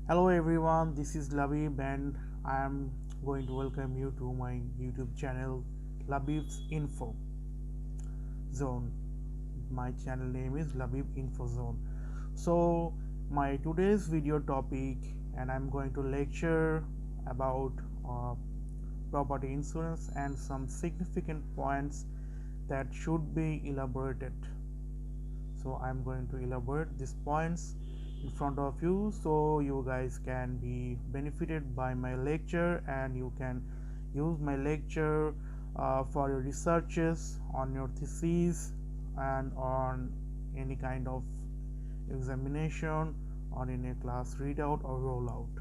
Hello everyone, this is Labib and I am going to welcome you to my YouTube channel Labib's Info Zone. My channel name is Labib Info Zone. So my today's video topic, and I'm going to lecture about uh, property insurance and some significant points that should be elaborated. So I'm going to elaborate these points in front of you so you guys can be benefited by my lecture, and you can use my lecture for your researches on your thesis and on any kind of examination or in a class readout or rollout.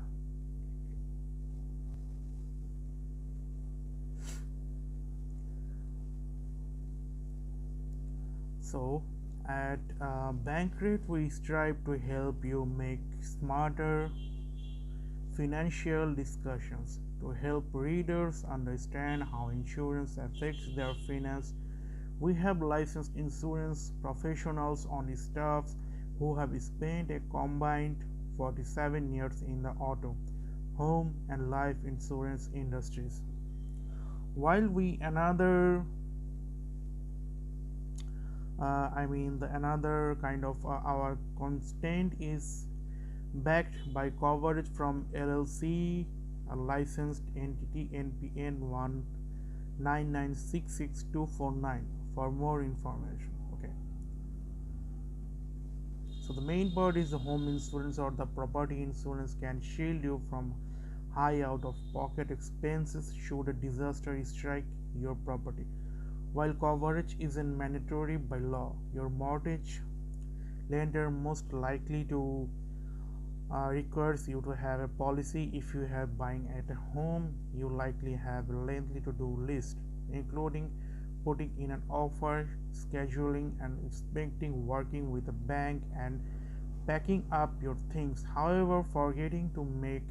So at Bankrate, we strive to help you make smarter financial discussions to help readers understand how insurance affects their finance. We have licensed insurance professionals on staff who have spent a combined 47 years in the auto, home, and life insurance industries. While we another the another kind of our constant is backed by coverage from LLC, a licensed entity NPN 199666249 for more information. Okay, so the main part is the home insurance or the property insurance can shield you from high out of pocket expenses should a disaster strike your property. While coverage isn't mandatory by law, your mortgage lender most likely to requires you to have a policy. If you have buying at a home, you likely have a lengthy to-do list, including putting in an offer, scheduling and inspecting, working with a bank, and packing up your things. However, forgetting to make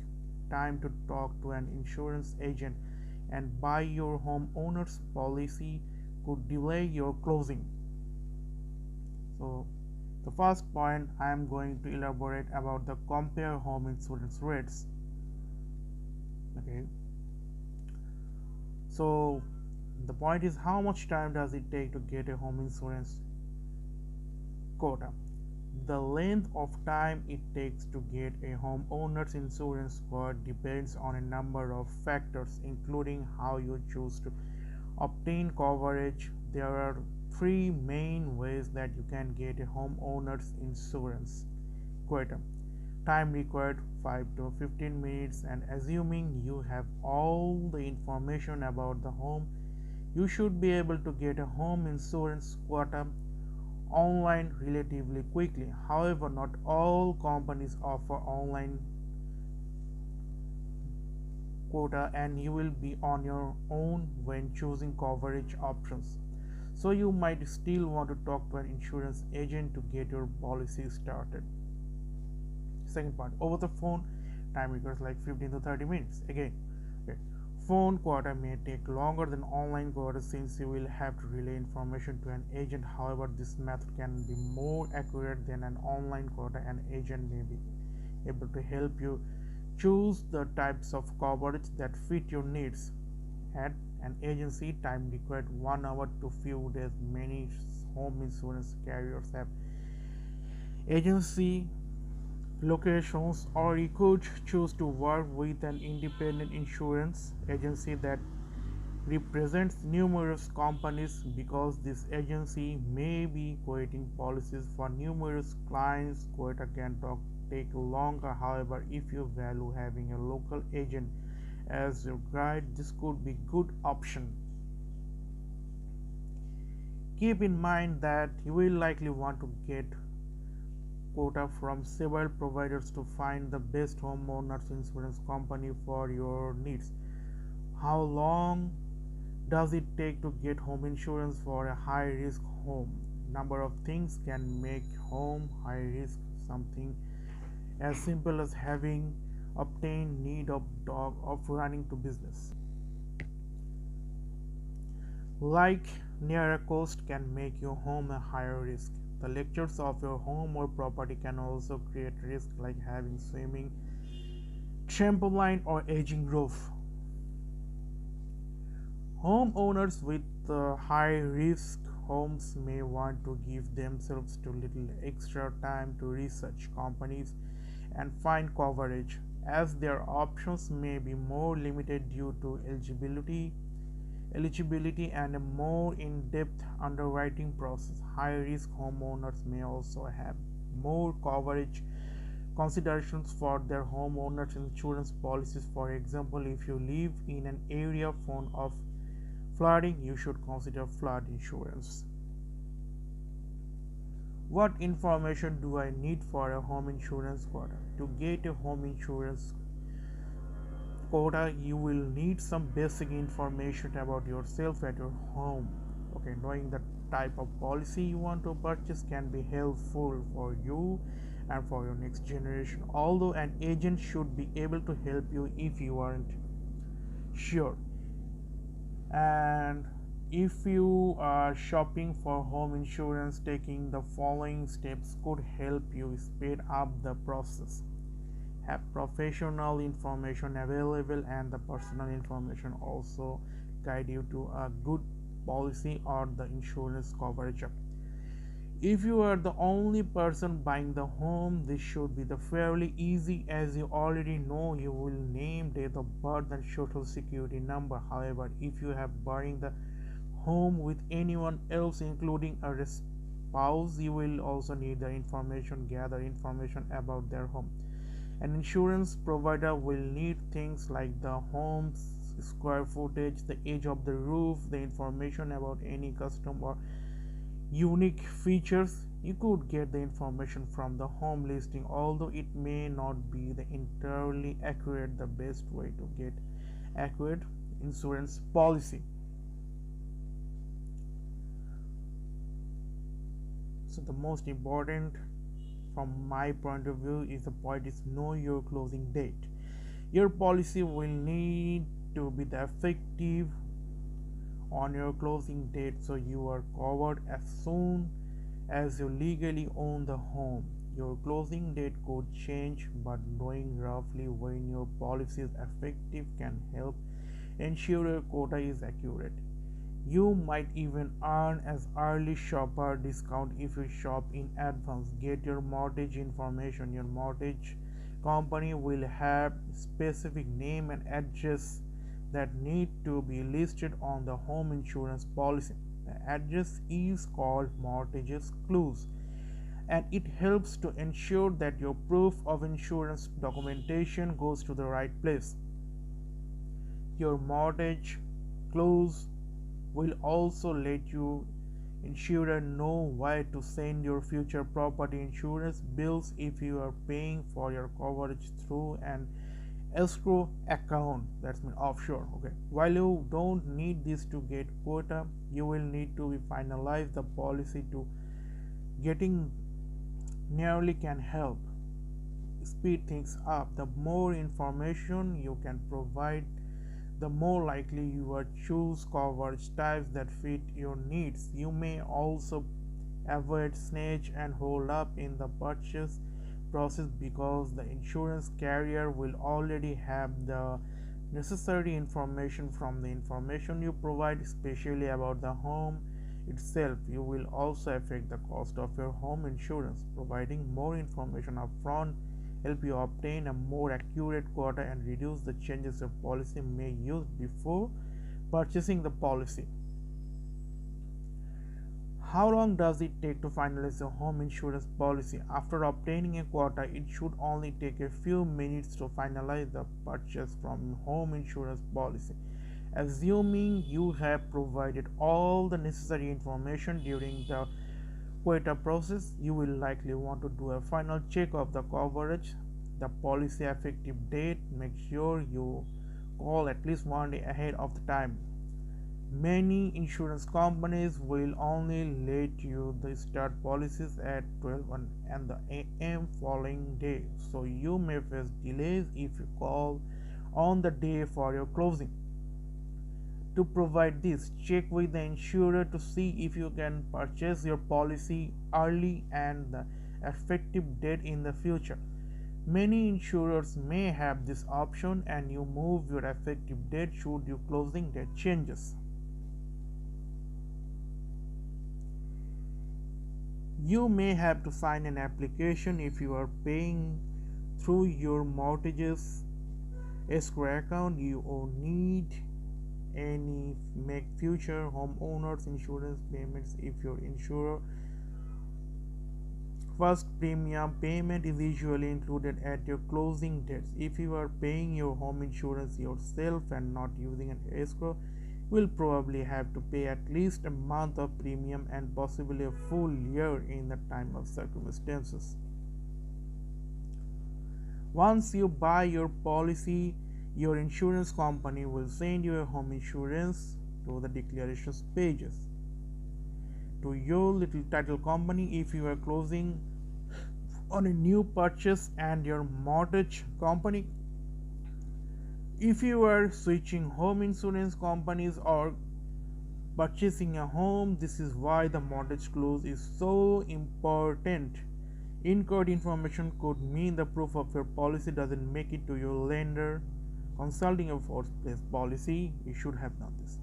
time to talk to an insurance agent and buy your homeowner's policy could delay your closing. So the first point I am going to elaborate about the compare home insurance rates. Okay, so the point is, how much time does it take to get a home insurance quota? The length of time it takes to get a homeowner's insurance quote depends on a number of factors, including how you choose to obtain coverage. There are three main ways that you can get a homeowner's insurance quota. Time required 5 to 15 minutes, and assuming you have all the information about the home, you should be able to get a home insurance quota online relatively quickly. However, not all companies offer online quota, and you will be on your own when choosing coverage options. So you might still want to talk to an insurance agent to get your policy started. Second part, over the phone, time requires like 15 to 30 minutes. Again, okay. Phone quota may take longer than online quota since you will have to relay information to an agent. However, this method can be more accurate than an online quota. An agent may be able to help you choose the types of coverage that fit your needs. At an agency, time required 1 hour to few days. Many home insurance carriers have agency locations, or you could choose to work with an independent insurance agency that represents numerous companies. Because this agency may be quoting policies for numerous clients, quota can take longer. However, if you value having a local agent as your guide, this could be good option. Keep in mind that you will likely want to get quota from several providers to find the best homeowners insurance company for your needs. How long does it take to get home insurance for a high risk home? Number of things can make home high risk. Something as simple as having obtained need of dog of running to business, like near a coast, can make your home a higher risk. The lectures of your home or property can also create risk, like having swimming trampoline, or aging roof. Homeowners with high risk homes may want to give themselves a little extra time to research companies and find coverage, as their options may be more limited due to eligibility and a more in-depth underwriting process. High-risk homeowners may also have more coverage considerations for their homeowners insurance policies. For example, if you live in an area prone of flooding, you should consider flood insurance. What information do I need for a home insurance quote? To get a home insurance quota, you will need some basic information about yourself at your home. Okay, knowing the type of policy you want to purchase can be helpful for you and for your next generation, although an agent should be able to help you if you aren't sure. And if you are shopping for home insurance, taking the following steps could help you speed up the process. Have professional information available, and the personal information also guide you to a good policy or the insurance coverage. If you are the only person buying the home, this should be the fairly easy, as you already know you will name, date of birth, and social security number. However, if you have buying the home with anyone else, including a spouse, you will also need the information, gather information about their home. An insurance provider will need things like the home's square footage, the age of the roof, the information about any custom or unique features. You could get the information from the home listing, although it may not be the entirely accurate. The best way to get accurate insurance policy. So the most important from my point of view is the point is know your closing date. Your policy will need to be the effective on your closing date, so you are covered as soon as you legally own the home. Your closing date could change, but knowing roughly when your policy is effective can help ensure your quota is accurate. You might even earn as early shopper discount if you shop in advance. Get your mortgage information. Your mortgage company will have specific name and address that need to be listed on the home insurance policy. The address is called mortgage clues, and it helps to ensure that your proof of insurance documentation goes to the right place. Your mortgage clues will also let you insurer know where to send your future property insurance bills if you are paying for your coverage through an escrow account, that's mean offshore. Okay, while you don't need this to get quota, you will need to finalize the policy. To getting nearly can help speed things up. The more information you can provide, the more likely you will choose coverage types that fit your needs. You may also avoid snatch and hold up in the purchase process because the insurance carrier will already have the necessary information from the information you provide, especially about the home itself. You will also affect the cost of your home insurance. Providing more information upfront help you obtain a more accurate quota and reduce the changes your policy may use before purchasing the policy. How long does it take to finalize a home insurance policy? After obtaining a quota, it should only take a few minutes to finalize the purchase from home insurance policy. Assuming you have provided all the necessary information during the quota process, you will likely want to do a final check of the coverage, the policy effective date. Make sure you call at least 1 day ahead of the time. Many insurance companies will only let you start policies at 12 and the AM following day, so you may face delays if you call on the day for your closing. To provide this, check with the insurer to see if you can purchase your policy early and the effective date in the future. Many insurers may have this option and you move your effective date should your closing date changes. You may have to sign an application if you are paying through your mortgage's escrow account. You will need any make future homeowners insurance payments if your insurer first premium payment is usually included at your closing dates. If you are paying your home insurance yourself and not using an escrow, you will probably have to pay at least a month of premium and possibly a full year in the time of circumstances. Once you buy your policy, your insurance company will send you a home insurance to the declarations pages to your little title company if you are closing on a new purchase, and your mortgage company if you are switching home insurance companies or purchasing a home. This is why the mortgage clause is so important. Incorrect information could mean the proof of your policy doesn't make it to your lender. Consulting a first place policy, you should have done this.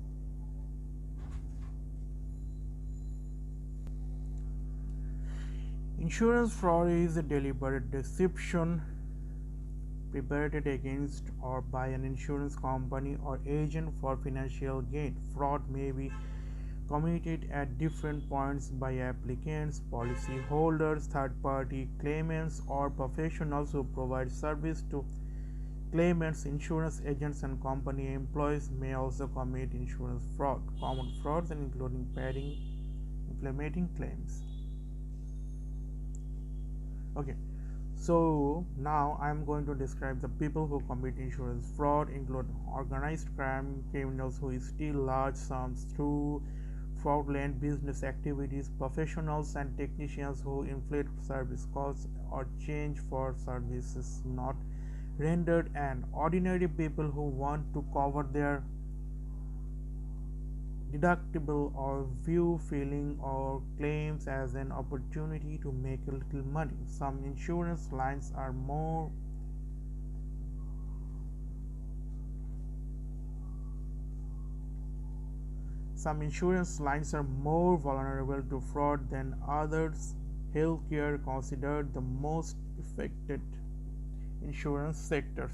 Insurance fraud is a deliberate deception perpetrated against or by an insurance company or agent for financial gain. Fraud may be committed at different points by applicants, policyholders, third-party claimants, or professionals who provide service to claimants. Insurance agents and company employees may also commit insurance fraud. Common frauds including padding, inflating claims. Okay, so now I am going to describe the people who commit insurance fraud. Include organized crime, criminals who steal large sums through fraudulent business activities, professionals and technicians who inflate service costs or change for services not rendered, and ordinary people who want to cover their deductible or view filing or claims as an opportunity to make a little money. Some insurance lines are more vulnerable to fraud than others. Healthcare considered the most affected insurance sectors.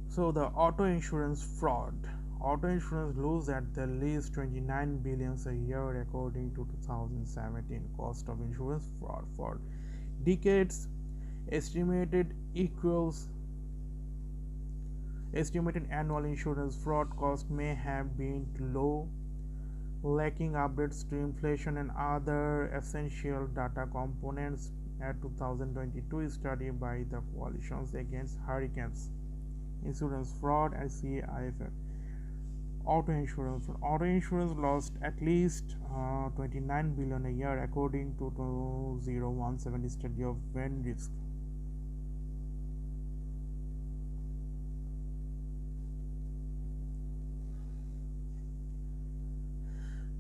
So the auto insurance fraud. Auto insurance loses at the least 29 billion a year according to 2017 cost of insurance fraud for decades. Estimated annual insurance fraud cost may have been low, lacking updates to inflation and other essential data components. A 2022 study by the Coalitions Against Hurricanes Insurance Fraud and CIFF. Auto insurance lost at least 29 billion a year according to 2017 study of Van Risk.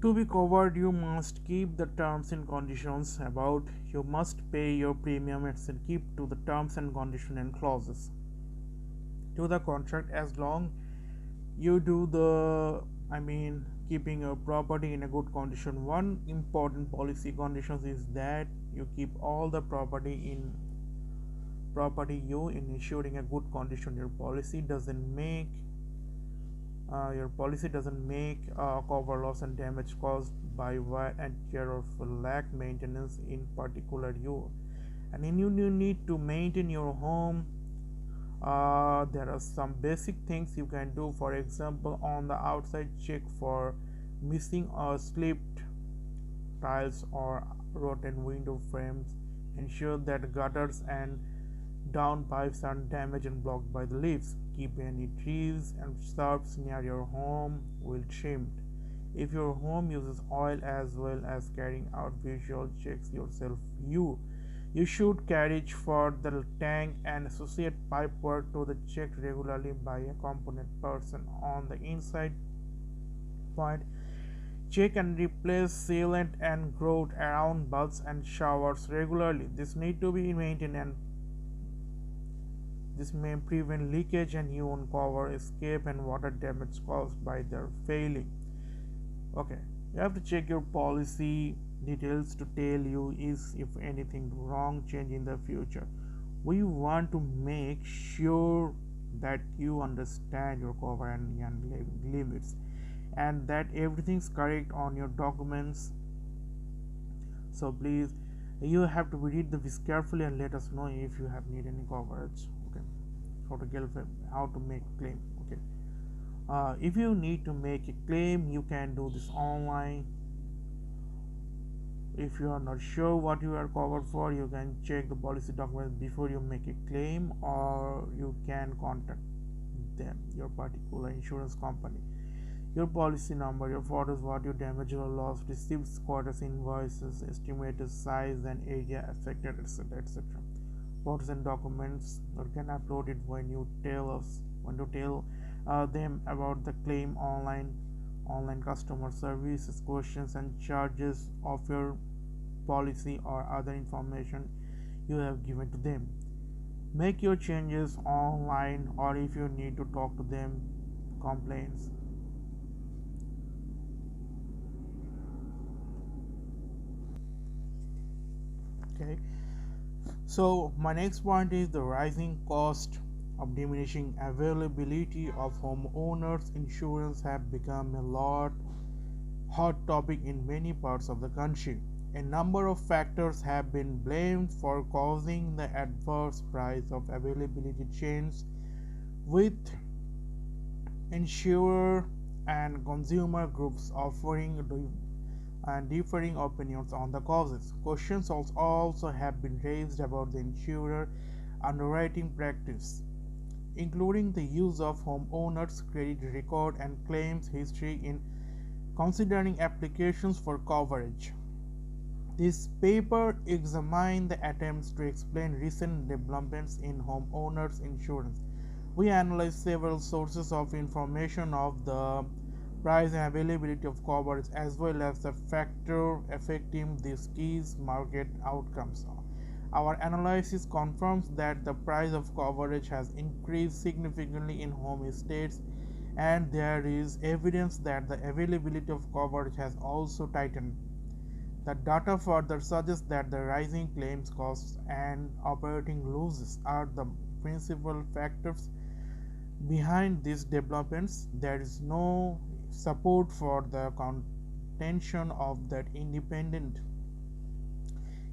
To be covered, you must keep the terms and conditions about. You must pay your premium and keep to the terms and conditions and clauses to the contract as long you do keeping your property in a good condition. One important policy conditions is that you keep all the property in ensuring a good condition. Your policy doesn't make cover loss and damage caused by wear and tear or lack maintenance in particular you. And then you need to maintain your home. There are some basic things you can do. For example, on the outside, check for missing or slipped tiles or rotten window frames. Ensure that gutters and downpipes are damaged and blocked by the leaves. Keep any trees and shrubs near your home well trimmed. If your home uses oil as well as carrying out visual checks yourself, you You should carry for the tank and associate pipework to the checked regularly by a component person on the inside point. Check and replace sealant and grout around bulbs and showers regularly. This need to be maintained and this may prevent leakage and you uncover escape and water damage caused by their failing. Okay, you have to check your policy details to tell you is if anything wrong change in the future. We want to make sure that you understand your cover and limits and that everything's correct on your documents. So please you have to read this carefully and let us know if you have need any coverage. Okay, how to make claim. Okay, if you need to make a claim you can do this online. If you are not sure what you are covered for, you can check the policy documents before you make a claim, or you can contact them, your particular insurance company. Your policy number, your photos, what your damage or loss, receipts, quotas, invoices, estimated size and area affected, etc., etc. Photos and documents you can upload it when you tell them about the claim online customer services questions and charges of your policy or other information you have given to them. Make your changes online, or if you need to talk to them, complaints. Okay, so my next point is the rising cost of diminishing availability of homeowners insurance have become a hot topic in many parts of the country. A number of factors have been blamed for causing the adverse price of availability change, with insurer and consumer groups offering and differing opinions on the causes. Questions also have been raised about the insurer underwriting practice, including the use of homeowners' credit record and claims history in considering applications for coverage. This paper examined the attempts to explain recent developments in homeowners insurance. We analyzed several sources of information of the price and availability of coverage as well as the factor affecting these key market outcomes. Our analysis confirms that the price of coverage has increased significantly in home states, and there is evidence that the availability of coverage has also tightened. The data further suggests that the rising claims costs and operating losses are the principal factors behind these developments. There is no support for the contention of that independent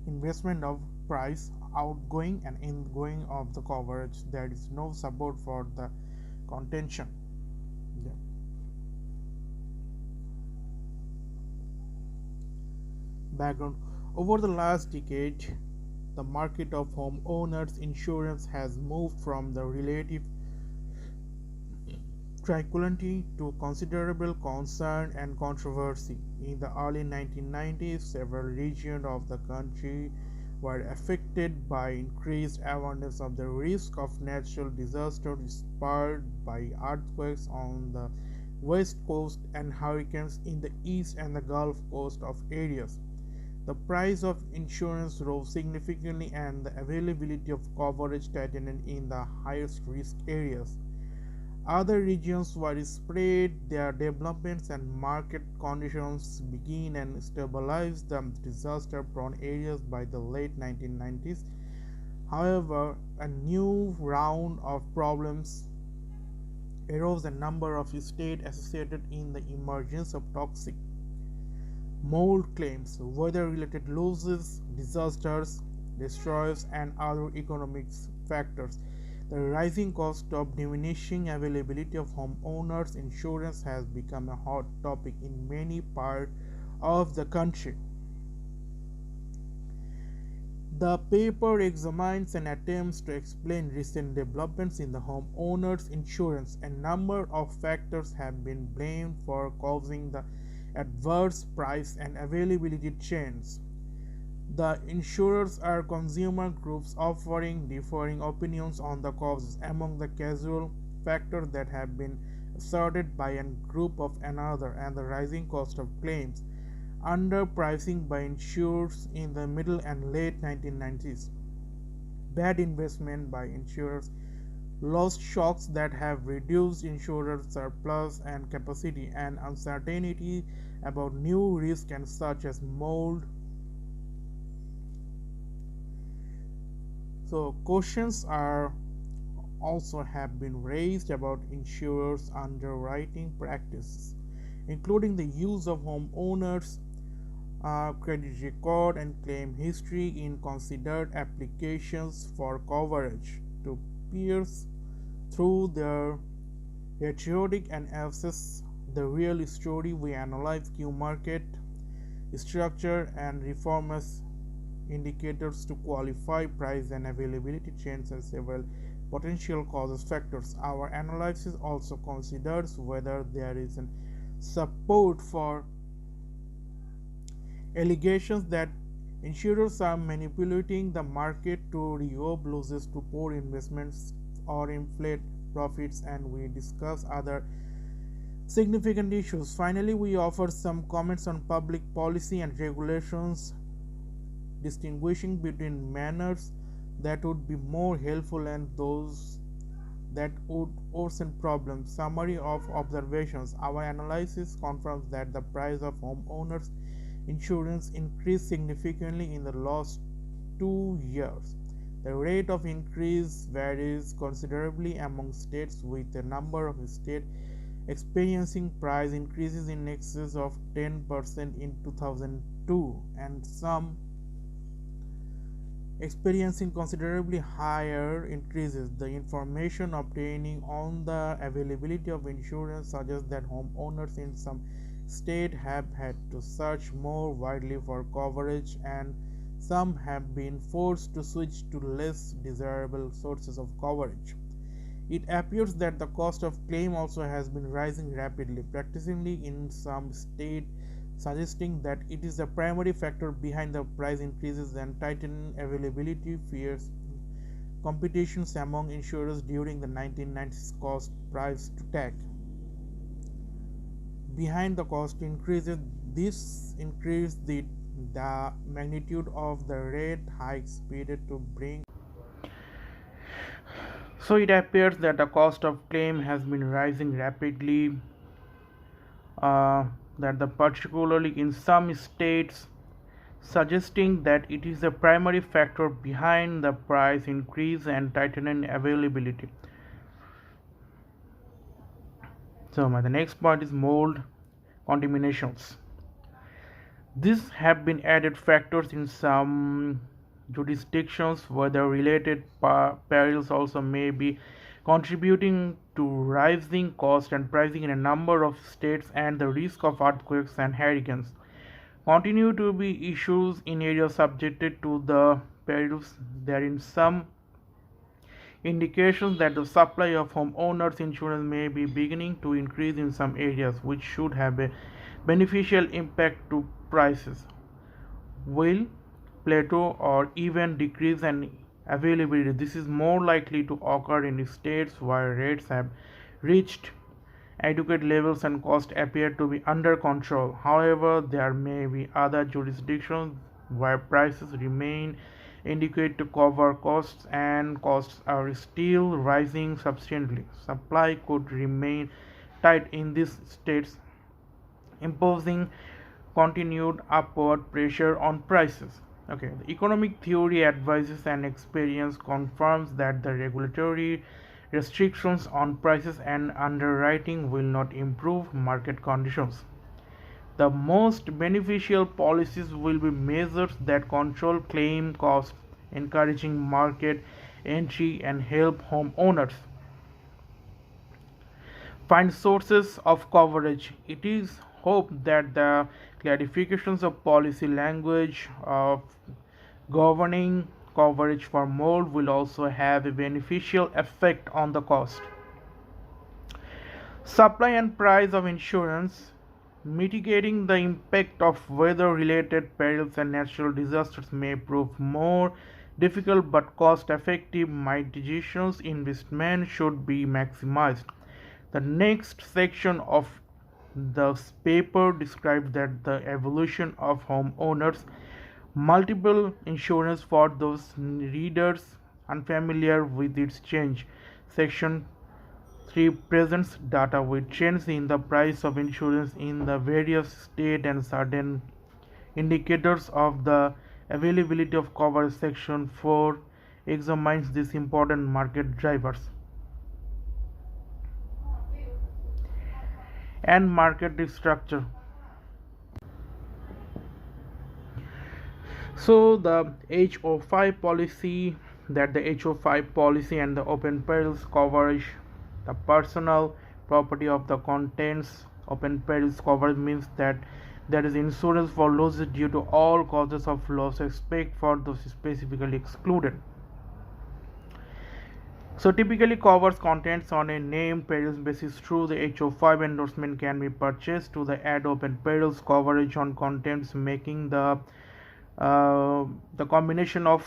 investment of price outgoing and ingoing of the coverage. There is no support for the contention. Yeah. Background: over the last decade, the market of homeowners insurance has moved from the relative tranquility to considerable concern and controversy. In the early 1990s, several regions of the country were affected by increased awareness of the risk of natural disasters spurred by earthquakes on the west coast and hurricanes in the east and the Gulf Coast of areas. The price of insurance rose significantly and the availability of coverage tightened in the highest risk areas. Other regions were spread, their developments and market conditions began and stabilized the disaster-prone areas by the late 1990s. However, a new round of problems arose, a number of states associated in the emergence of toxic mold claims, weather-related losses, disasters, destroys, and other economic factors. The rising cost of diminishing availability of homeowners insurance has become a hot topic in many parts of the country. The paper examines and attempts to explain recent developments in the homeowners insurance. A number of factors have been blamed for causing the adverse price and availability change. The insurers are consumer groups offering differing opinions on the causes. Among the causal factors that have been asserted by a group of another and the rising cost of claims, underpricing by insurers in the middle and late 1990s, bad investment by insurers, loss shocks that have reduced insurer surplus and capacity, and uncertainty about new risks and such as mold. So questions are also have been raised about insurers' underwriting practices, including the use of homeowners' credit record and claim history in considered applications for coverage to pierce through their rhetoric and assess the real story. We analyze key market structure and reformers indicators to qualify price and availability trends and several potential causes factors. Our analysis also considers whether there is an support for allegations that insurers are manipulating the market to recoup losses to poor investments or inflate profits, and we discuss other significant issues. Finally, we offer some comments on public policy and regulations, distinguishing between manners that would be more helpful and those that would worsen problems. Summary of observations. Our analysis confirms that the price of homeowners insurance increased significantly in the last 2 years. The rate of increase varies considerably among states, with a number of states experiencing price increases in excess of 10% in 2002 and some experiencing considerably higher increases. The information obtaining on the availability of insurance suggests that homeowners in some states have had to search more widely for coverage, and some have been forced to switch to less desirable sources of coverage. It appears that the cost of claim also has been rising rapidly, practically in some states, suggesting that it is the primary factor behind the price increases and tightened availability. Fierce competitions among insurers during the 1990s caused price to tag behind the cost increases. This increased the magnitude of the rate hikes needed to bring. So it appears that the cost of claim has been rising rapidly, uh, that the particularly in some states, suggesting that it is the primary factor behind the price increase and tightening availability. So the next point is mold contaminations. These have been added factors in some jurisdictions. Whether related perils also may be contributing to rising cost and pricing in a number of states, and the risk of earthquakes and hurricanes continue to be issues in areas subjected to the perils. There is some indications that the supply of homeowners insurance may be beginning to increase in some areas, which should have a beneficial impact to prices, will plateau or even decrease in availability. This is more likely to occur in states where rates have reached adequate levels and costs appear to be under control. However, there may be other jurisdictions where prices remain adequate to cover costs and costs are still rising substantially. Supply could remain tight in these states, imposing continued upward pressure on prices. Okay, the economic theory advises and experience confirms that the regulatory restrictions on prices and underwriting will not improve market conditions. The most beneficial policies will be measures that control claim costs, encouraging market entry and help homeowners find sources of coverage. It is hoped that the clarifications of policy language of governing coverage for mold will also have a beneficial effect on the cost, supply and price of insurance. Mitigating the impact of weather related perils and natural disasters may prove more difficult, but cost effective mitigation investment should be maximized. The next section of the paper describes that the evolution of homeowners multiple insurance for those readers unfamiliar with its change. Section 3 presents data with changes in the price of insurance in the various states and certain indicators of the availability of coverage. Section 4 examines these important market drivers and market structure. So the HO5 policy, that the HO5 policy and the open perils coverage, the personal property of the contents. Open perils coverage means that there is insurance for losses due to all causes of loss except for those specifically excluded. So typically covers contents on a named perils basis. Through the HO5 endorsement can be purchased to the add open perils coverage on contents, making the combination of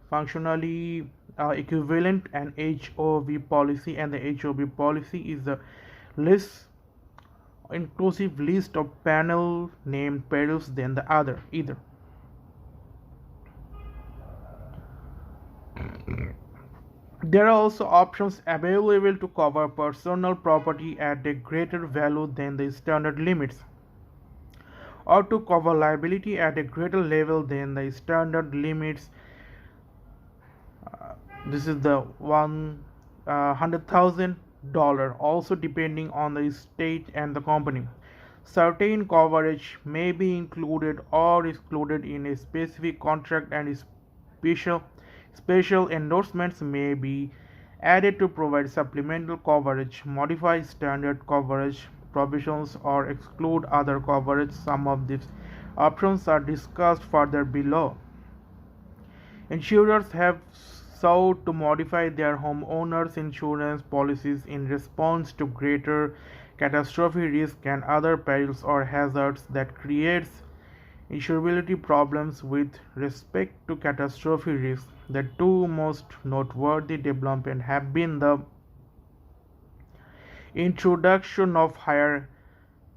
functionally equivalent and HOV policy, and the HOV policy is the less inclusive list of panel named perils than the other either. There are also options available to cover personal property at a greater value than the standard limits, or to cover liability at a greater level than the standard limits. This is the $100,000, also depending on the state and the company. Certain coverage may be included or excluded in a specific contract, and special endorsements may be added to provide supplemental coverage, modify standard coverage provisions, or exclude other coverage. Some of these options are discussed further below. Insurers have sought to modify their homeowners insurance policies in response to greater catastrophe risk and other perils or hazards that creates insurability problems. With respect to catastrophe risk, the two most noteworthy developments have been the introduction of higher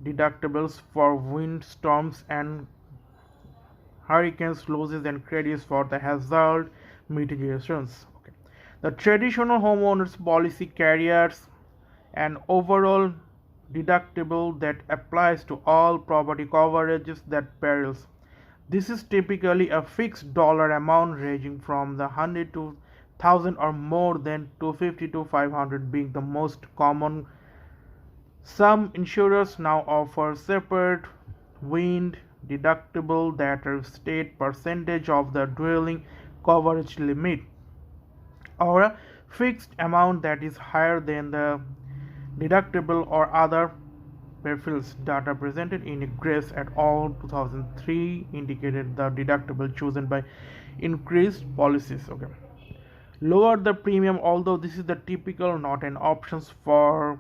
deductibles for windstorms and hurricanes losses and credits for the hazard mitigations. Okay. The traditional homeowners policy carries an overall deductible that applies to all property coverages that perils. This is typically a fixed dollar amount ranging from the 100 to 1000 or more than 250 to 500 being the most common. Some insurers now offer separate wind deductible that are state percentage of the dwelling coverage limit, or a fixed amount that is higher than the deductible or other perils. Data presented in Grace et al. 2003 indicated the deductible chosen by increased policies. Okay. Lower the premium, although this is the typical not an options for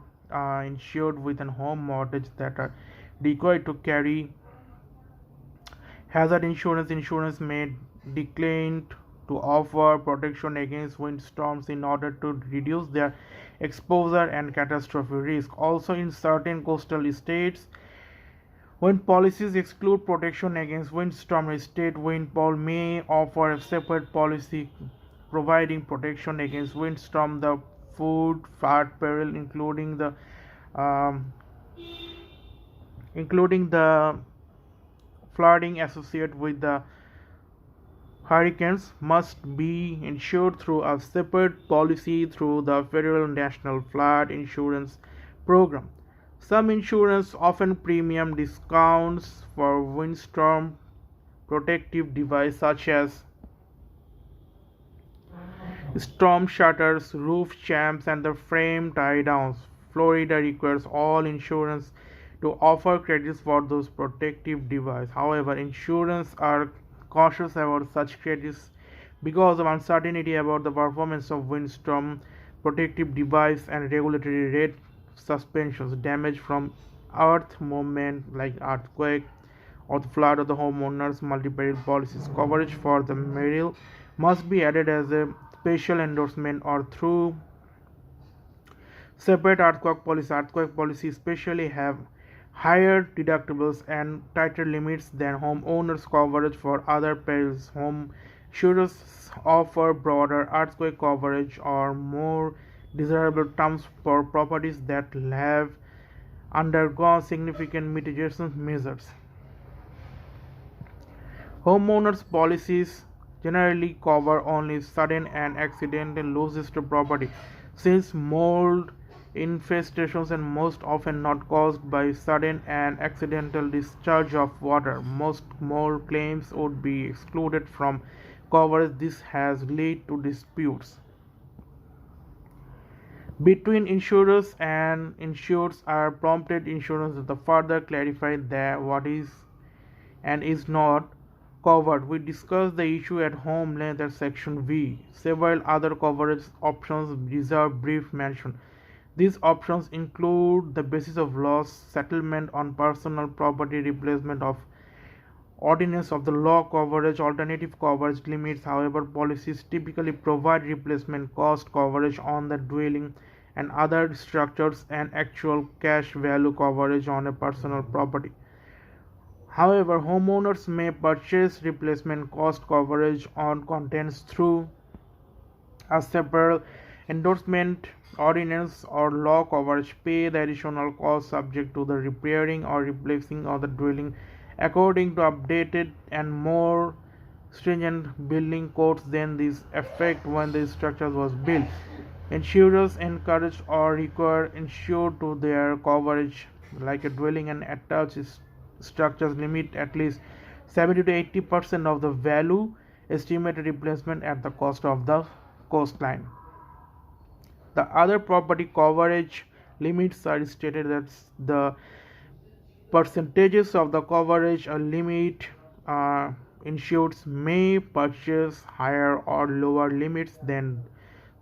insured with a home mortgage that are required to carry hazard insurance. Insurance may decline to offer protection against windstorms in order to reduce their exposure and catastrophe risk. Also, in certain coastal states, when policies exclude protection against windstorm, a state wind pool may offer a separate policy providing protection against windstorm, the flood peril, um, including the flooding associated with the hurricanes, must be insured through a separate policy through the Federal National Flood Insurance Program. Some insurance offer premium discounts for windstorm protective devices such as storm shutters, roof champs, and the frame tie downs. Florida requires all insurance to offer credits for those protective devices. However, insurers are cautious about such credits because of uncertainty about the performance of windstorm protective device and regulatory rate suspensions. Damage from earth movement like earthquake or the flood of the homeowners multi-peril policies. Coverage for the peril must be added as a special endorsement or through separate earthquake policy. Earthquake policies especially have higher deductibles and tighter limits than homeowners coverage for other perils. Home insurers offer broader earthquake coverage or more desirable terms for properties that have undergone significant mitigation measures. Homeowners policies generally cover only sudden and accidental losses to property, since mold infestations are most often not caused by sudden and accidental discharge of water. Most mold claims would be excluded from coverage. This has led to disputes between insurers and insureds are prompted insurance to further clarify that what is and is not covered. We discussed the issue at home length at section V. Several other coverage options deserve brief mention. These options include the basis of loss, settlement on personal property, replacement of ordinance of the law coverage, alternative coverage limits. However, policies typically provide replacement cost coverage on the dwelling and other structures and actual cash value coverage on a personal property. However, homeowners may purchase replacement cost coverage on contents through a separate endorsement, ordinance, or law coverage. Pay the additional cost subject to the repairing or replacing of the dwelling according to updated and more stringent building codes than this effect when the structure was built. Insurers encourage or require insured to their coverage like a dwelling and attached structures limit at least 70 to 80% of the value estimated replacement at the cost of the coastline. The other property coverage limits are stated that the percentages of the coverage or limit insureds may purchase higher or lower limits than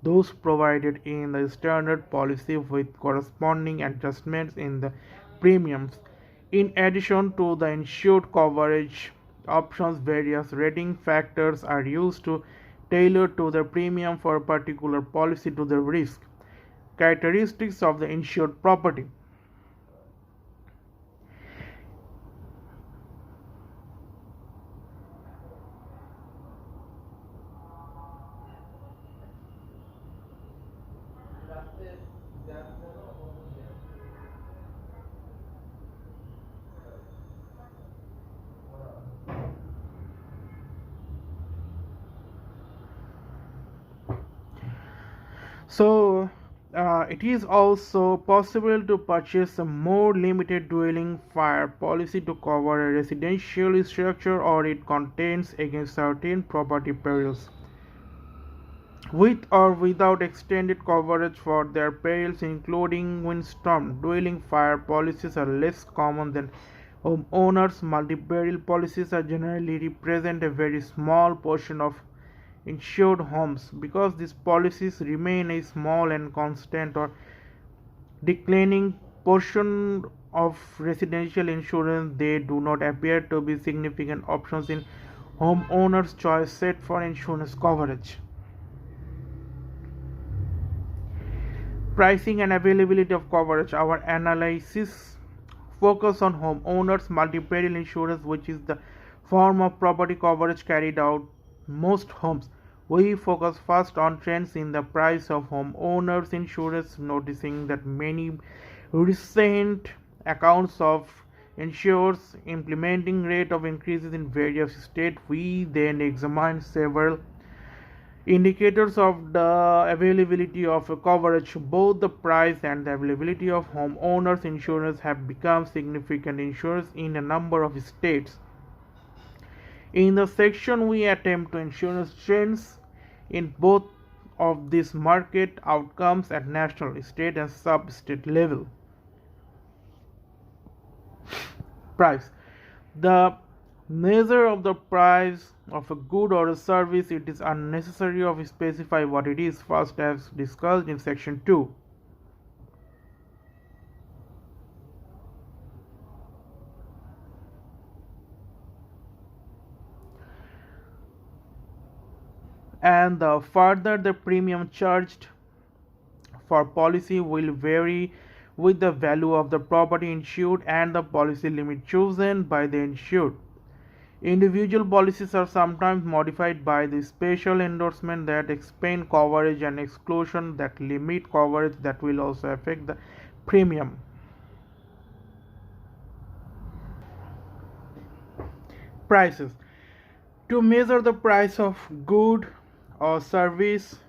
those provided in the standard policy with corresponding adjustments in the premiums. In addition to the insured coverage options, various rating factors are used to tailor to the premium for a particular policy to the risk characteristics of the insured property. So, it is also possible to purchase a more limited dwelling fire policy to cover a residential structure or it contains against certain property perils. With or without extended coverage for their perils, including windstorm, dwelling fire policies are less common than homeowners. Multi-peril policies are generally represent a very small portion of insured homes. Because these policies remain a small and constant or declining portion of residential insurance, they do not appear to be significant options in homeowners' choice set for insurance coverage. Pricing and availability of coverage. Our analysis focus on homeowners multi-peril insurance, which is the form of property coverage carried out most homes. We focus first on trends in the price of homeowners insurance, noticing that many recent accounts of insurers implementing rate of increases in various states. We then examine several indicators of the availability of coverage. Both the price and the availability of homeowners insurance have become significant issues in a number of states. In the section we attempt to insurance trends in both of these market outcomes at national, state and sub-state level. Price. The measure of the price of a good or a service, it is unnecessary to specify what it is first as discussed in section 2. and the further the premium charged for policy will vary with the value of the property insured and the policy limit chosen by the insured. Individual policies are sometimes modified by the special endorsement that expand coverage and exclusion that limit coverage that will also affect the premium. Prices. To measure the price of good or service,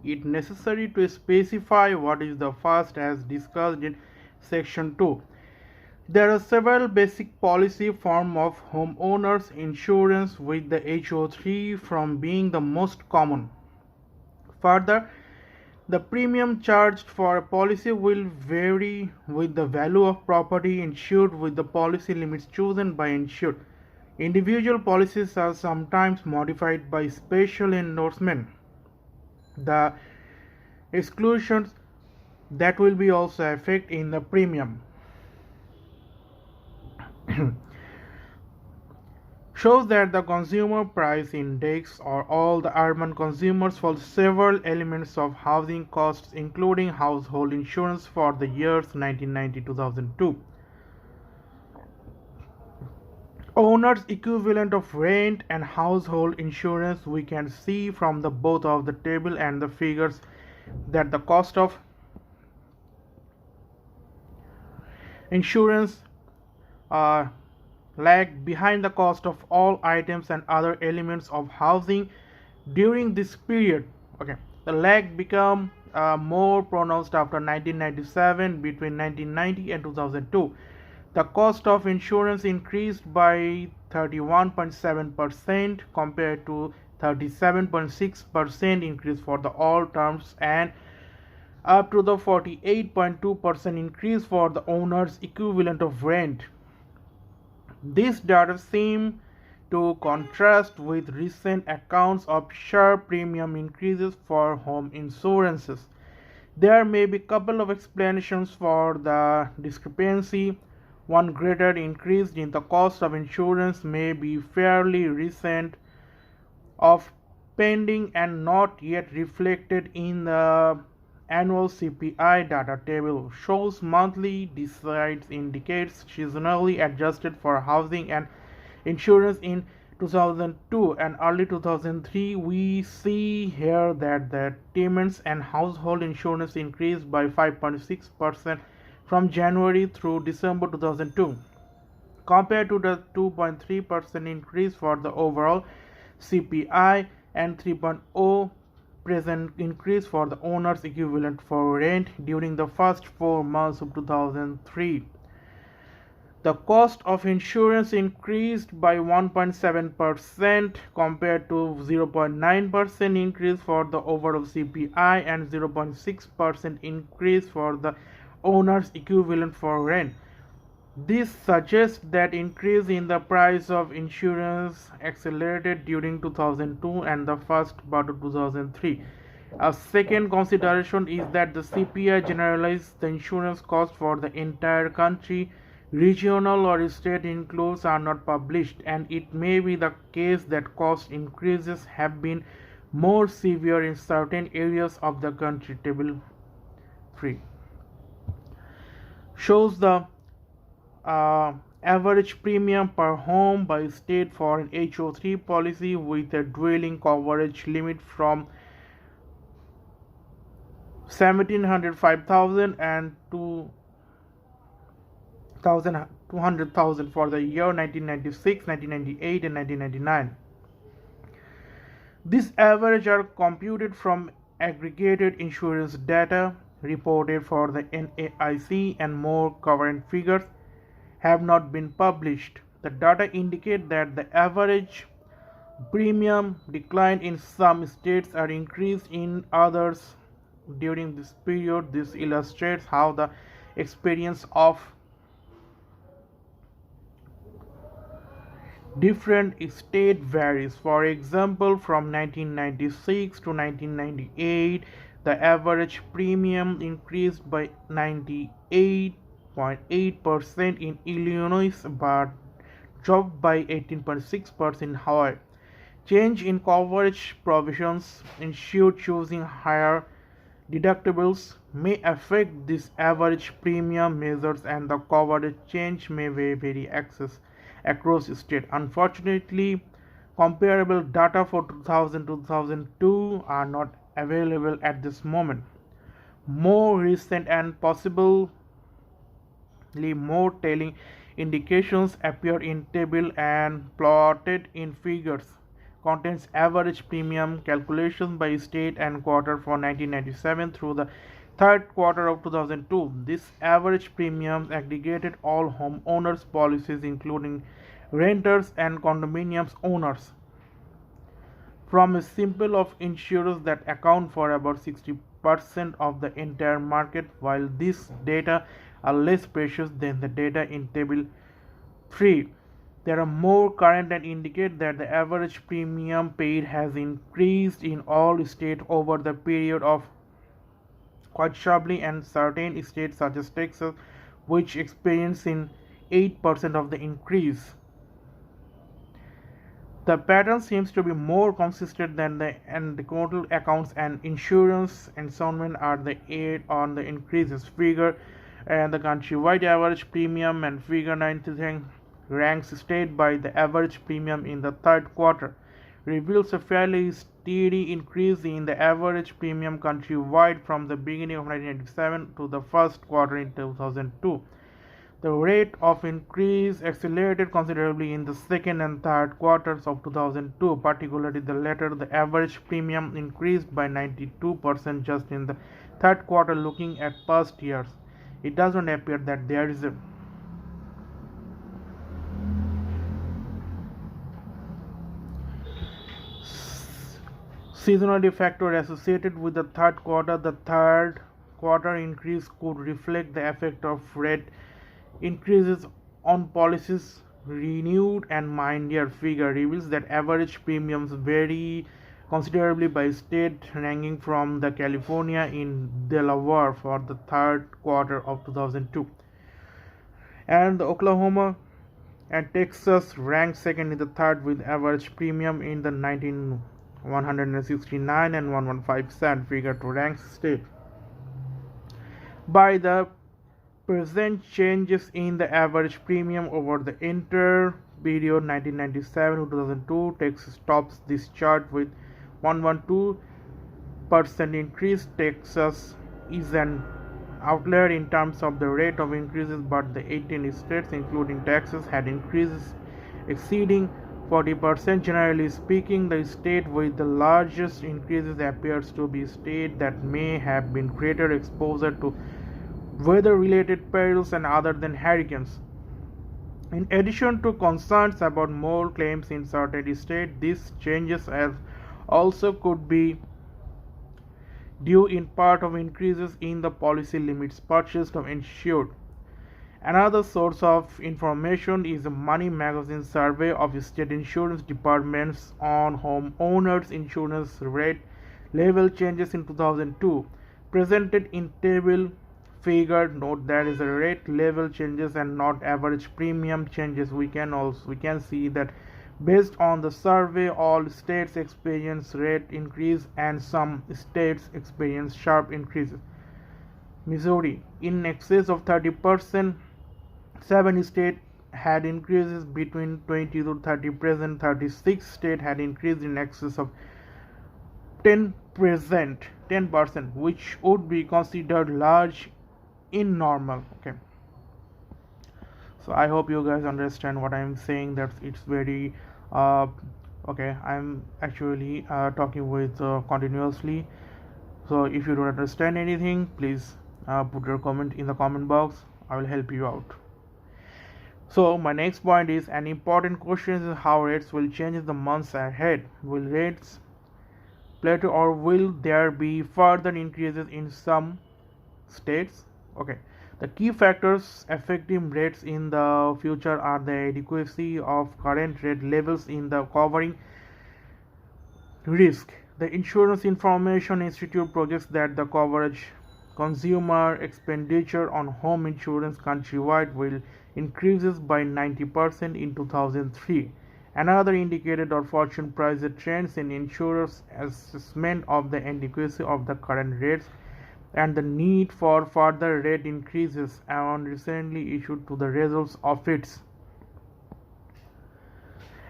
it is necessary to specify what is the first as discussed in section 2. There are several basic policy forms of homeowners insurance, with the HO3 from being the most common. Further, the premium charged for a policy will vary with the value of property insured with the policy limits chosen by insured. Individual policies are sometimes modified by special endorsement. The exclusions that will be also affect in the premium. Shows that the consumer price index or all the urban consumers for several elements of housing costs including household insurance for the years 1990-2002. Owner's equivalent of rent and household insurance, we can see from the both of the table and the figures that the cost of insurance lag behind the cost of all items and other elements of housing during this period. Okay, the lag become more pronounced after 1997. Between 1990 and 2002, the cost of insurance increased by 31.7% compared to 37.6% increase for the all terms and up to the 48.2% increase for the owner's equivalent of rent. This data seem to contrast with recent accounts of sharp premium increases for home insurances. There may be a couple of explanations for the discrepancy. One greater increase in the cost of insurance may be fairly recent, of pending and not yet reflected in the annual CPI data table. Shows monthly decides indicates seasonally adjusted for housing and insurance in 2002 and early 2003. We see here that the payments and household insurance increased by 5.6% from January through December 2002 compared to the 2.3% increase for the overall CPI and 3.0% increase for the owner's equivalent for rent during the first 4 months of 2003. The cost of insurance increased by 1.7% compared to 0.9% increase for the overall CPI and 0.6% increase for the owner's equivalent for rent. This suggests that increase in the price of insurance accelerated during 2002 and the first part of 2003. A second consideration is that the CPI generalized the insurance cost for the entire country. Regional or state includes are not published, and it may be the case that cost increases have been more severe in certain areas of the country. Table 3 shows the average premium per home by state for an HO3 policy with a dwelling coverage limit from 1705,000 and 200,000 for the year 1996, 1998 and 1999. These averages are computed from aggregated insurance data reported for the NAIC, and more current figures have not been published. The data indicate that the average premium declined in some states and increased in others during this period. This illustrates how the experience of different states varies. For example, from 1996 to 1998, the average premium increased by 98.8% in Illinois but dropped by 18.6% in Hawaii. Change in coverage provisions, insured choosing higher deductibles may affect this average premium measures and the coverage change may vary across states. Unfortunately, comparable data for 2000 to 2002 are not available at this moment. More recent and possibly more telling indications appear in table and plotted in figures contains average premium calculations by state and quarter for 1997 through the third quarter of 2002. This average premiums aggregated all homeowners policies including renters and condominiums owners from a sample of insurers that account for about 60% of the entire market. While these data are less precious than the data in table 3, they are more current and indicate that the average premium paid has increased in all states over the period of quite sharply, and certain states such as Texas, which experienced in 8% of the increase. The pattern seems to be more consistent than the total accounts and insurance installment are the aid on the increases figure, and the countrywide average premium and figure 19 ranks state by the average premium in the third quarter reveals a fairly steady increase in the average premium countrywide from the beginning of 1997 to the first quarter in 2002. The rate of increase accelerated considerably in the second and third quarters of 2002, particularly the latter. The average premium increased by 92% just in the third quarter. Looking at past years, it does not appear that there is a seasonality factor associated with the third quarter. The third quarter increase could reflect the effect of rate increases on policies renewed, and mind-year figure reveals that average premiums vary considerably by state, ranging from the California in Delaware for the third quarter of 2002 and the Oklahoma and Texas ranked second in the third with average premium in the 169 and 115 cent figure to rank state. By the present changes in the average premium over the entire period 1997 to 2002, Texas tops this chart with 112% increase. Texas is an outlier in terms of the rate of increases, but the 18 states including Texas had increases exceeding 40%. Generally speaking, the state with the largest increases appears to be a state that may have been greater exposure to weather-related perils and other than hurricanes. In addition to concerns about more claims in certain states, these changes also could be due in part of increases in the policy limits purchased of insured. Another source of information is the Money Magazine survey of state insurance departments on homeowners insurance rate level changes in 2002, presented in table figure. Note that is a rate level changes and not average premium changes. We can see that based on the survey, all states experience rate increase and some states experience sharp increases. Missouri in excess of 30%, 7 states had increases between 20 to 30%, 36 states had increased in excess of 10%, which would be considered large in normal. Okay, so I hope you guys understand what I'm saying, that it's very okay. I'm actually talking with continuously, so if you don't understand anything, please put your comment in the comment box. I will help you out. So my next point is an important question is how rates will change in the months ahead. Will rates plateau or will there be further increases in some states? Okay, the key factors affecting rates in the future are the adequacy of current rate levels in the covering risk. The Insurance Information Institute projects that the coverage consumer expenditure on home insurance countrywide will increases by 90% in 2003 Another indicator or fortune price trends in insurers' assessment of the adequacy of the current rates and the need for further rate increases and recently issued to the results of its.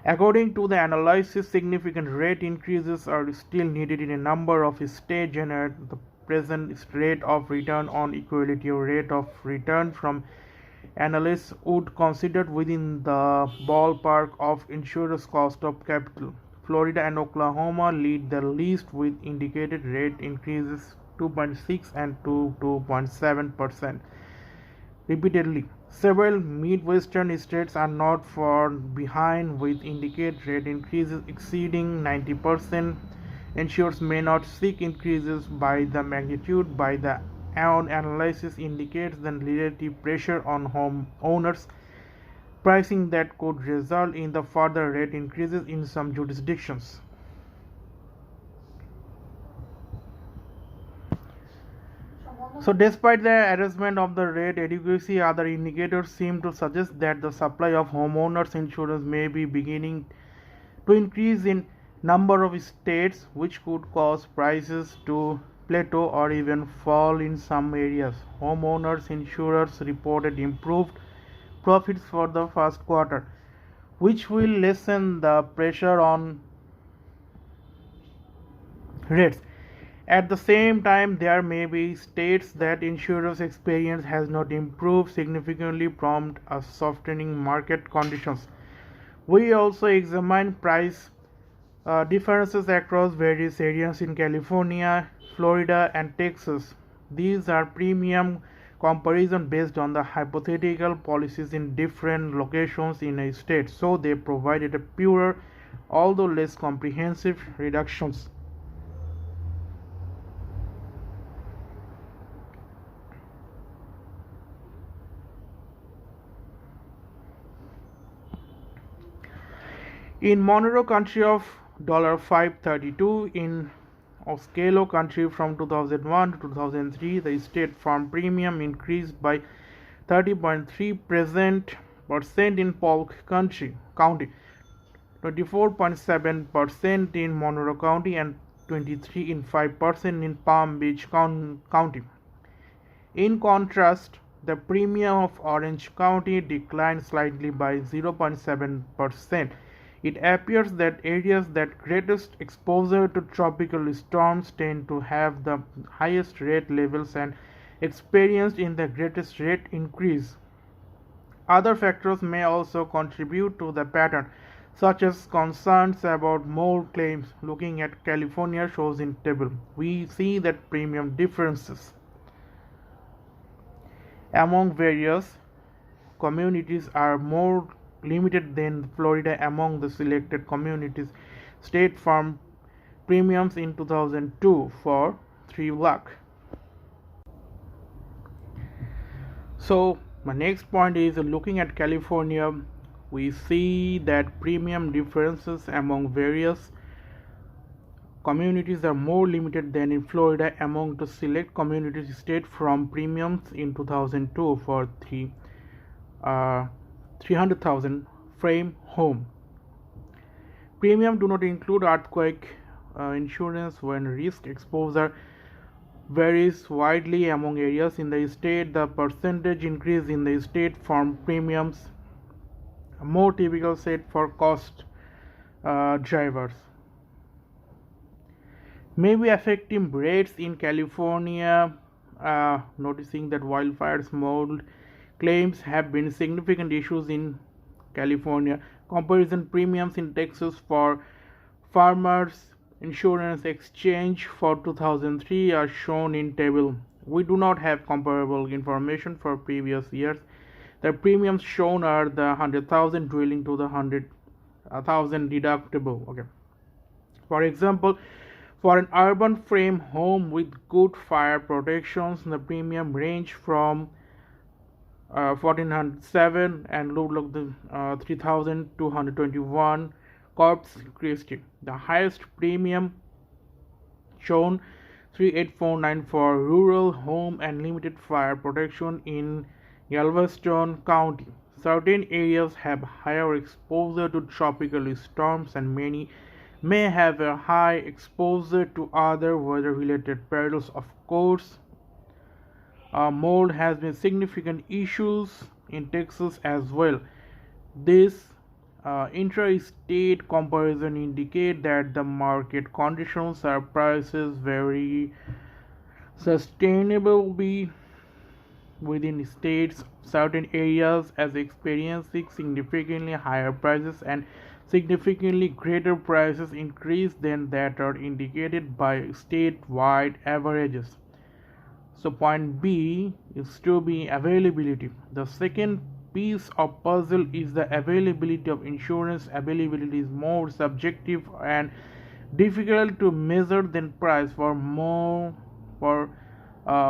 According to the analysis, significant rate increases are still needed in a number of states. Generate the present rate of return on equity or rate of return from analysts would consider within the ballpark of insurers' cost of capital. Florida and Oklahoma lead the list with indicated rate increases 2.6 and 2.7% repeatedly. Several Midwestern states are not far behind with indicated rate increases exceeding 90%. Insurers may not seek increases by the magnitude by the own analysis indicates the relative pressure on homeowners pricing that could result in the further rate increases in some jurisdictions. So despite the arrangement of the rate adequacy, other indicators seem to suggest that the supply of homeowners insurance may be beginning to increase in number of states, which could cause prices to plateau or even fall in some areas. Homeowners insurers reported improved profits for the first quarter, which will lessen the pressure on rates. At the same time, there may be states that insurers' experience has not improved significantly, prompt a softening market conditions. We also examine price differences across various areas in California, Florida, and Texas. These are premium comparison based on the hypothetical policies in different locations in a state, so they provided a purer, although less comprehensive, reductions. In Monroe County of $532, in Osceola County from 2001 to 2003, the state farm premium increased by 30.3% in Polk County, 24.7% in Monroe County, and 23.5% in Palm Beach County. In contrast, the premium of Orange County declined slightly by 0.7%. It appears that areas that greatest exposure to tropical storms tend to have the highest rate levels and experienced in the greatest rate increase. Other factors may also contribute to the pattern, such as concerns about more claims. Looking at California shows in table, we see that premium differences among various communities are more limited than Florida. Among the selected communities, State Farm premiums in 2002 for 3 lakh. So my next point is looking at California, we see that premium differences among various communities are more limited than in Florida. Among the select communities, State Farm premiums in 2002 for 300,000 frame home. Premium do not include earthquake insurance when risk exposure varies widely among areas in the state. The percentage increase in the State Farm premiums, a more typical set for cost drivers, may be affecting rates in California. Noticing that wildfires, mold claims have been significant issues in California. Comparison premiums in Texas for Farmers Insurance Exchange for 2003 are shown in table. We do not have comparable information for previous years. The premiums shown are the 100,000 dwelling to the 100,000 deductible. Okay. For example, for an urban frame home with good fire protections, the premium range from 1407 and look like the 3221 Corpus Christi. The highest premium shown 3849 for rural home and limited fire protection in Galveston County. Certain areas have higher exposure to tropical storms, and many may have a high exposure to other weather related perils. Of course, mold has been significant issues in Texas as well. This intra-state comparison indicate that the market conditions are prices very sustainably within states. Certain areas as experiencing significantly higher prices and significantly greater prices increase than that are indicated by statewide averages. So point B is to be availability. The second piece of puzzle is the availability of insurance. Availability is more subjective and difficult to measure than price. For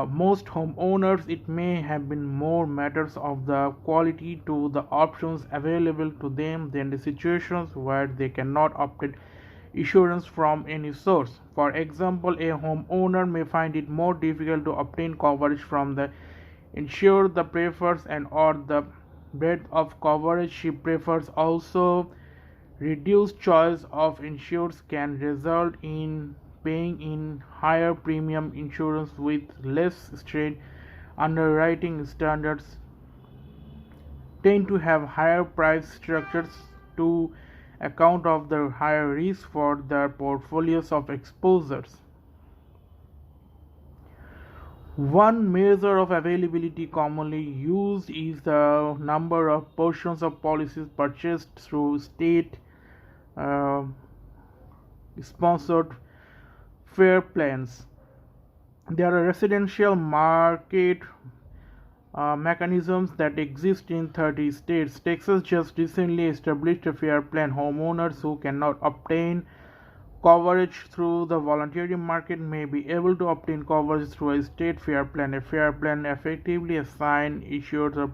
most homeowners, it may have been more matters of the quality to the options available to them than the situations where they cannot obtain insurance from any source. For example, a homeowner may find it more difficult to obtain coverage from the insurer the prefers and or the breadth of coverage she prefers. Also, reduced choice of insurers can result in paying in higher premium insurance with less strained underwriting standards tend to have higher price structures to account of the higher risk for their portfolios of exposures. One measure of availability commonly used is the number of portions of policies purchased through state uh, sponsored fair plans. There are residential market mechanisms that exist in 30 states. Texas just recently established a fair plan. Homeowners who cannot obtain coverage through the voluntary market may be able to obtain coverage through a state fair plan. A fair plan effectively assigns insurers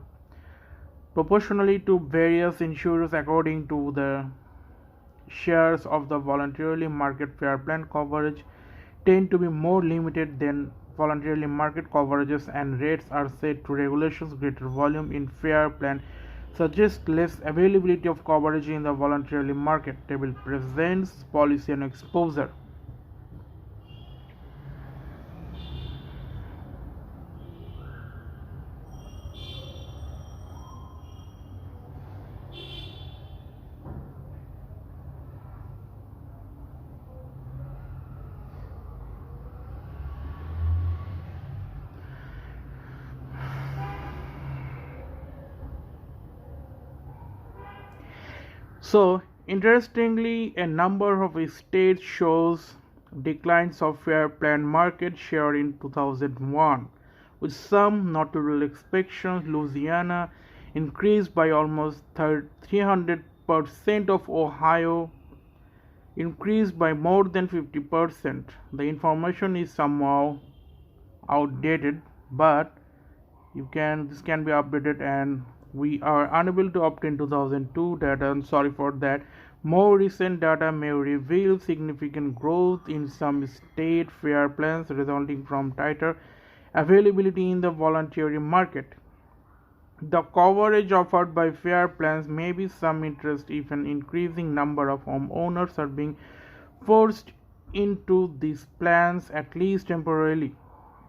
proportionally to various insurers according to the shares of the voluntarily market. Fair plan coverage tend to be more limited than voluntarily market coverages, and rates are set to regulations. Greater volume in fair plan suggests less availability of coverage in the voluntarily market. Table presents policy and exposure. So, interestingly, a number of states shows declines of fair plan market share in 2001, with some notable exceptions. Louisiana increased by almost 300%, of Ohio increased by more than 50%. The information is somehow outdated, but this can be updated, and we are unable to obtain 2002 data. I'm sorry for that. More recent data may reveal significant growth in some state fair plans resulting from tighter availability in the voluntary market. The coverage offered by fair plans may be some interest if an increasing number of homeowners are being forced into these plans, at least temporarily,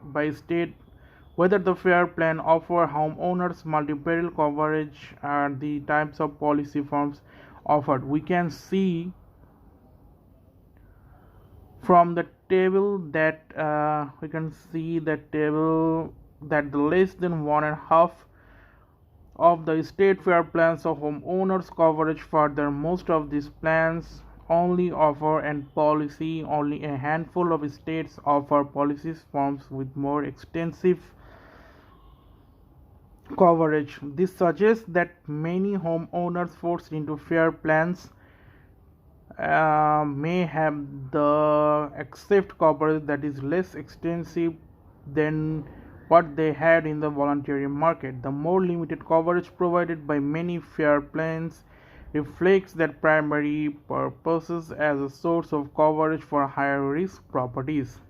by state. Whether the fair plan offer homeowners multi-peril coverage and the types of policy forms offered. We can see from the table that the less than 1.5 of the state fair plans of homeowners coverage. Further, most of these plans only offer and policy. Only a handful of states offer policies forms with more extensive coverage. This suggests that many homeowners forced into fair plans may have the accept coverage that is less extensive than what they had in the voluntary market. The more limited coverage provided by many fair plans reflects their primary purposes as a source of coverage for higher risk properties.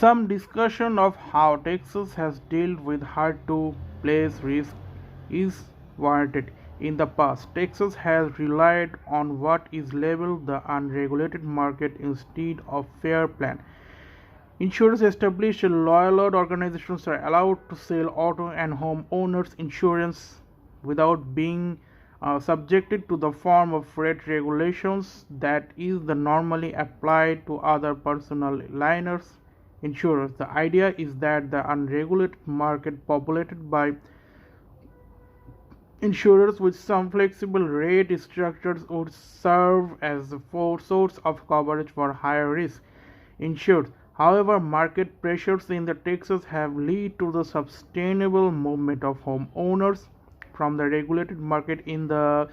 Some discussion of how Texas has dealt with hard-to-place risk is warranted. In the past, Texas has relied on what is labeled the unregulated market instead of fair play. Insurers established loyal organizations are allowed to sell auto and home owners insurance without being subjected to the form of rate regulations that is the normally applied to other personal liners insurers. The idea is that the unregulated market populated by insurers with some flexible rate structures would serve as a source of coverage for higher risk insured. However, market pressures in the Texas have led to the sustainable movement of homeowners from the regulated market in the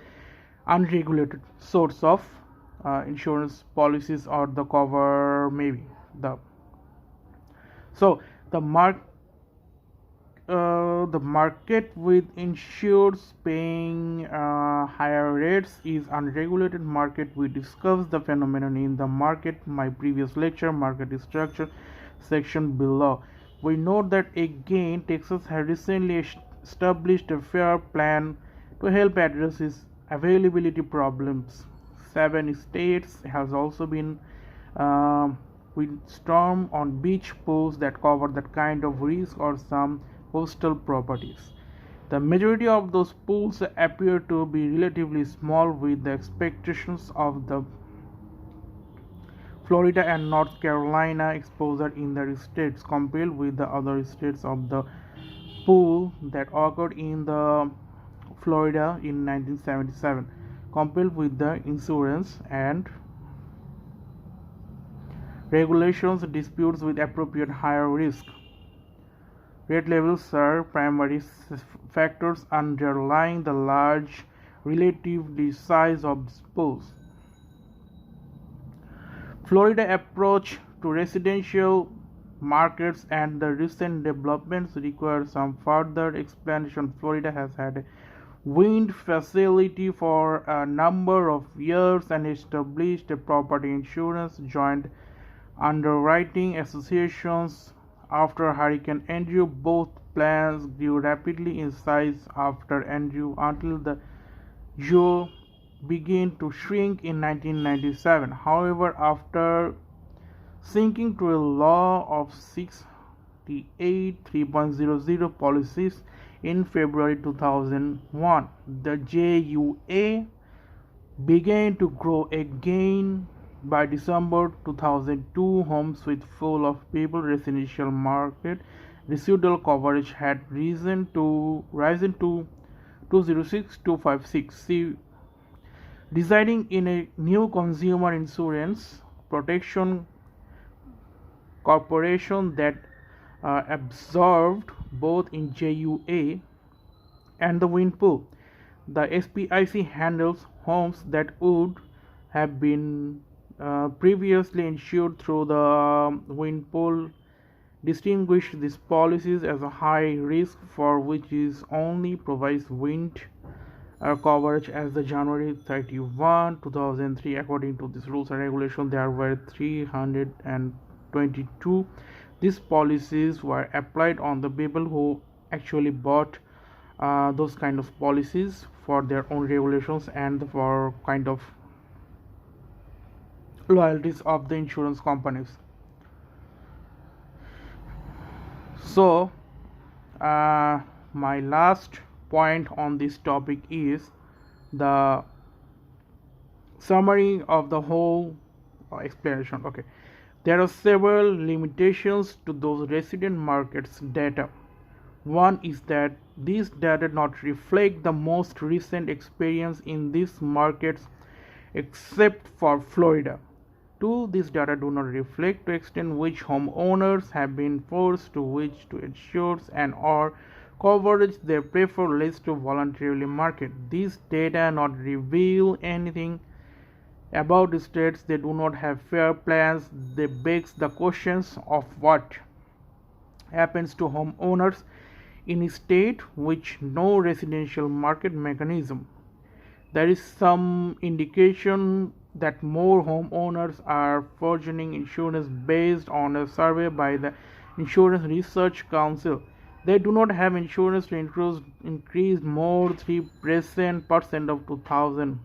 unregulated source of insurance policies or the cover maybe the so the market with insureds paying higher rates is unregulated market. We discussed the phenomenon in the market my previous lecture market structure section below. We note that again Texas has recently established a fair plan to help address its availability problems. 7 states has also been windstorm on beach pools that cover that kind of risk or some coastal properties. The majority of those pools appear to be relatively small with the expectations of the Florida and North Carolina exposure in the states compared with the other states of the pool that occurred in the Florida in 1977 compared with the insurance and regulations disputes with appropriate higher risk. Rate levels are primary factors underlying the large relative size of pools. Florida approach to residential markets and the recent developments require some further explanation. Florida has had a wind facility for a number of years and established a property insurance joint underwriting associations. After Hurricane Andrew, both plans grew rapidly in size after Andrew until the zoo began to shrink in 1997. However, after sinking to a law of 68 3.00 policies in February 2001, the JUA began to grow again. By December 2002, homes with full of people residential market residual coverage had risen to 206,256. See, residing in a new consumer insurance protection corporation that absorbed both in JUA and the wind pool. The SPIC handles homes that would have been previously insured through the wind pool. Distinguish these policies as a high risk for which is only provides wind coverage as the January 31, 2003. According to these rules and regulations, there were 322. These policies were applied on the people who actually bought those kind of policies for their own regulations and for kind of loyalties of the insurance companies. So my last point on this topic is the summary of the whole explanation. Okay, there are several limitations to those resident markets data. One is that these data not reflect the most recent experience in these markets except for Florida. 2. These data do not reflect the extent which homeowners have been forced to switch to insurance and or coverage they prefer less to voluntarily market. These data not reveal anything about the states they do not have fair plans. They begs the questions of what happens to homeowners in a state which no residential market mechanism. There is some indication that more homeowners are purchasing insurance based on a survey by the Insurance Research Council. They do not have insurance to increase more 3% of 2000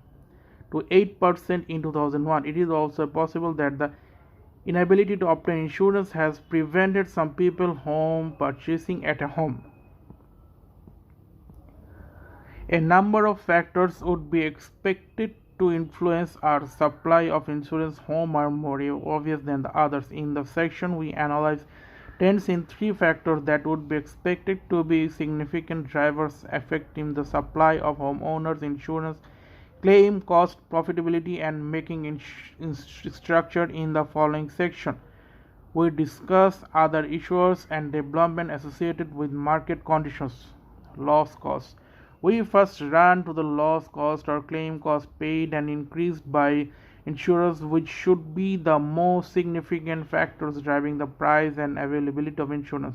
to 8% in 2001. It is also possible that the inability to obtain insurance has prevented some people home purchasing at a home. A number of factors would be expected to influence our supply of insurance. Home are more obvious than the others. In the section, we analyze trends in three factors that would be expected to be significant drivers affecting the supply of homeowners insurance: claim cost, profitability, and making structured in the following section. We discuss other issues and development associated with market conditions. Loss cost. We first run to the loss cost or claim cost paid and increased by insurers, which should be the most significant factors driving the price and availability of insurance.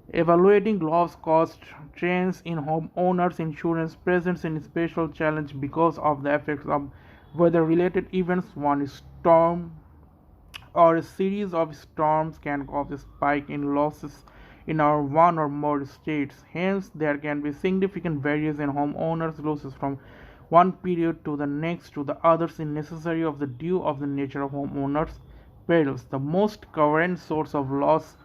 Evaluating loss cost trends in homeowners insurance presents a special challenge because of the effects of weather related events. One storm or a series of storms can cause a spike in losses in our one or more states. Hence, there can be significant variance in homeowners' losses from one period to the next to the others in necessary of the due of the nature of homeowners' perils. The most current source of loss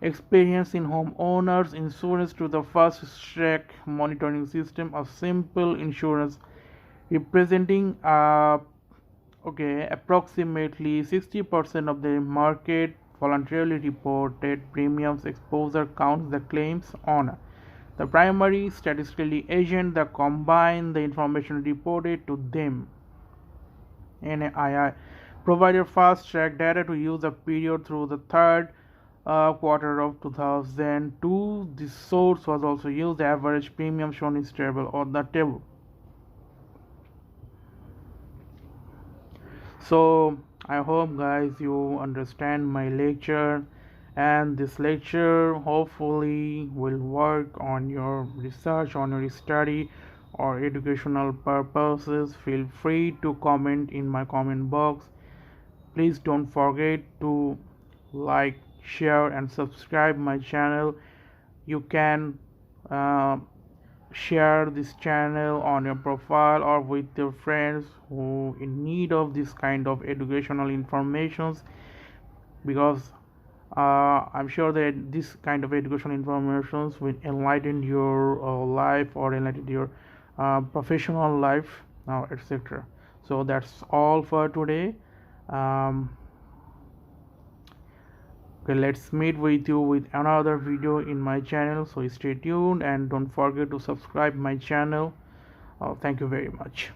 experience in homeowners insurance to the fast track monitoring system, a simple insurance representing approximately 60% of the market voluntarily reported premiums exposure counts the claims on the primary statistical agent that combine the information reported to them. NAII provided fast track data to use the period through the third quarter of 2002. This source was also used. The average premium shown is table on the table. So I hope guys you understand my lecture, and this lecture hopefully will work on your research, on your study or educational purposes. Feel free to comment in my comment box. Please don't forget to like, share and subscribe my channel. You can share this channel on your profile or with your friends who in need of this kind of educational informations, because I'm sure that this kind of educational informations will enlighten your life or enlighten your professional life, etc. So that's all for today. Okay, let's meet with you with another video in my channel, so stay tuned and don't forget to subscribe my channel. Thank you very much.